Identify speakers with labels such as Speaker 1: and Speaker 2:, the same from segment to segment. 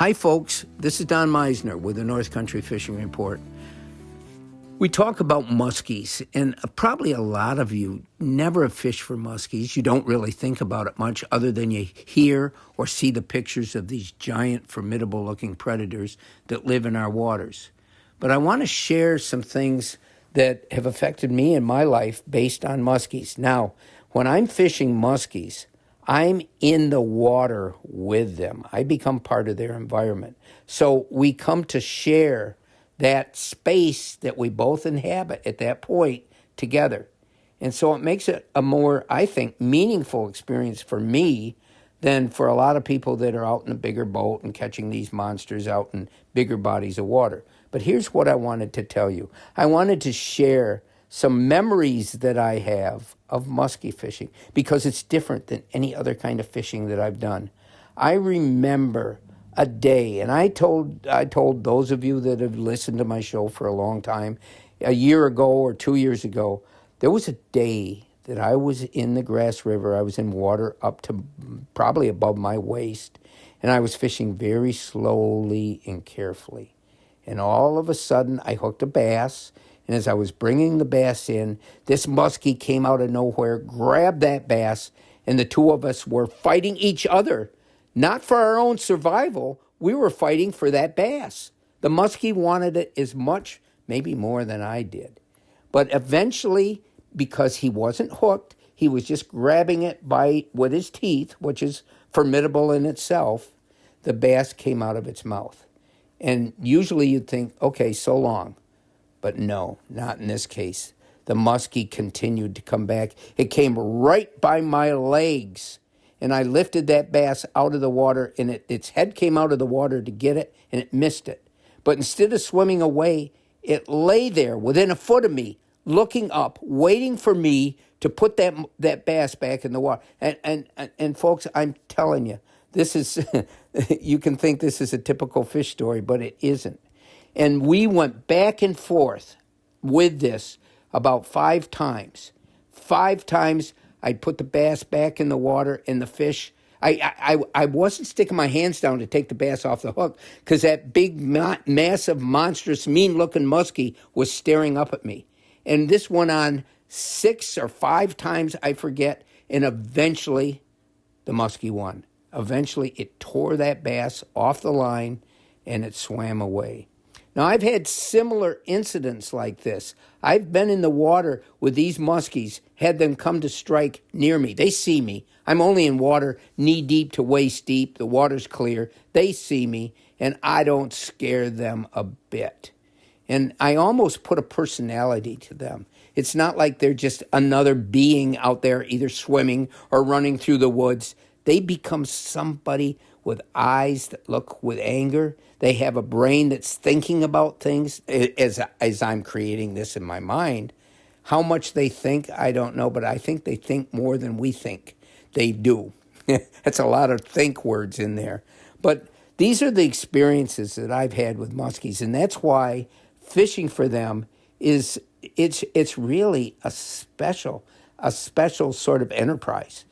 Speaker 1: Hi folks, this is Don Meissner with the North Country Fishing Report. We talk about muskies, and probably a lot of you never have fished for muskies. You don't really think about it much other than you hear or see the pictures of these giant, formidable-looking predators that live in our waters. But I want to share some things that have affected me in my life based on muskies. Now, when I'm fishing muskies, I'm in the water with them. I become part of their environment. So we come to share that space that we both inhabit at that point together. And so it makes it a more, I think, meaningful experience for me than for a lot of people that are out in a bigger boat and catching these monsters out in bigger bodies of water. But here's what I wanted to tell you. I wanted to share some memories that I have of muskie fishing because it's different than any other kind of fishing that I've done. I remember a day, and I told those of you that have listened to my show for a long time, a year ago or 2 years ago, there was a day that I was in the Grass River. I was in water up to probably above my waist, and I was fishing very slowly and carefully. And all of a sudden, I hooked a bass. And as I was bringing the bass in, this muskie came out of nowhere, grabbed that bass, and the two of us were fighting each other. Not for our own survival, we were fighting for that bass. The muskie wanted it as much, maybe more than I did. But eventually, because he wasn't hooked, he was just grabbing it with his teeth, which is formidable in itself, the bass came out of its mouth. And usually you'd think, okay, so long. But no, not in this case. The muskie continued to come back. It came right by my legs. And I lifted that bass out of the water, and its head came out of the water to get it, and it missed it. But instead of swimming away, it lay there within a foot of me, looking up, waiting for me to put that bass back in the water. And folks, I'm telling you, this is, you can think this is a typical fish story, but it isn't. And we went back and forth with this about 5 times. 5 times I'd put the bass back in the water, and the fish, I wasn't sticking my hands down to take the bass off the hook because that big, massive, monstrous, mean-looking muskie was staring up at me. And this went on 6 or 5 times, I forget, and eventually the muskie won. Eventually it tore that bass off the line, and it swam away. Now, I've had similar incidents like this. I've been in the water with these muskies, had them come to strike near me. They see me. I'm only in water knee-deep to waist-deep. The water's clear. They see me, and I don't scare them a bit. And I almost put a personality to them. It's not like they're just another being out there either swimming or running through the woods. They become somebody with eyes that look with anger. They have a brain that's thinking about things as I'm creating this in my mind. How much they think, I don't know, but I think they think more than we think they do. That's a lot of think words in there. But these are the experiences that I've had with muskies, and that's why fishing for them it's really a special sort of enterprise.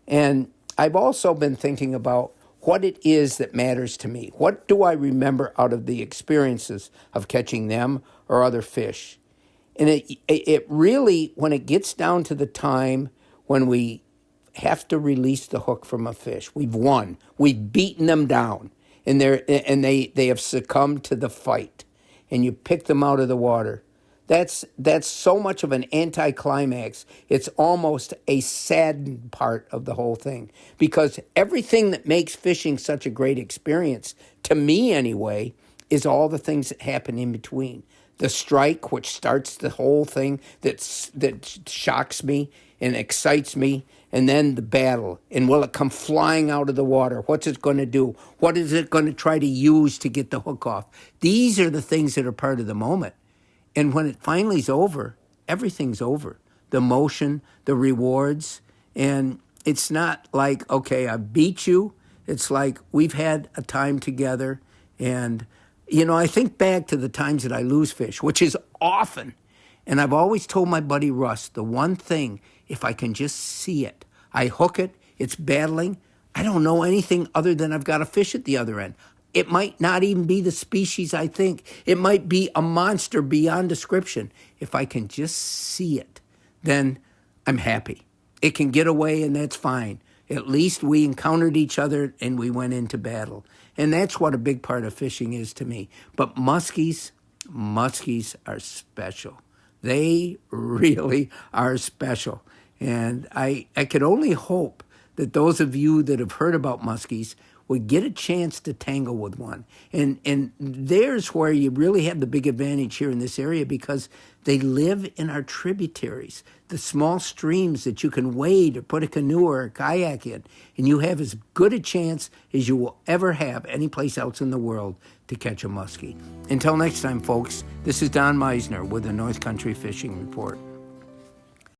Speaker 1: And I've also been thinking about what it is that matters to me. What do I remember out of the experiences of catching them or other fish? And it really, when it gets down to the time when we have to release the hook from a fish, we've won. We've beaten them down, and they have succumbed to the fight, and you pick them out of the water. That's so much of an anticlimax. It's almost a saddened part of the whole thing because everything that makes fishing such a great experience, to me anyway, is all the things that happen in between. The strike, which starts the whole thing, that shocks me and excites me, and then the battle. And will it come flying out of the water? What's it going to do? What is it going to try to use to get the hook off? These are the things that are part of the moment. And when it finally's over, everything's over. The motion, the rewards, and it's not like, okay, I beat you. It's like we've had a time together. And, I think back to the times that I lose fish, which is often. And I've always told my buddy Russ, the one thing, if I can just see it, I hook it, it's battling, I don't know anything other than I've got a fish at the other end. It might not even be the species I think. It might be a monster beyond description. If I can just see it, then I'm happy. It can get away, and that's fine. At least we encountered each other and we went into battle. And that's what a big part of fishing is to me. But muskies are special. They really are special. And I could only hope that those of you that have heard about muskies would get a chance to tangle with one. And there's where you really have the big advantage here in this area, because they live in our tributaries, the small streams that you can wade or put a canoe or a kayak in, and you have as good a chance as you will ever have anyplace else in the world to catch a muskie. Until next time, folks, this is Don Meissner with the North Country Fishing Report.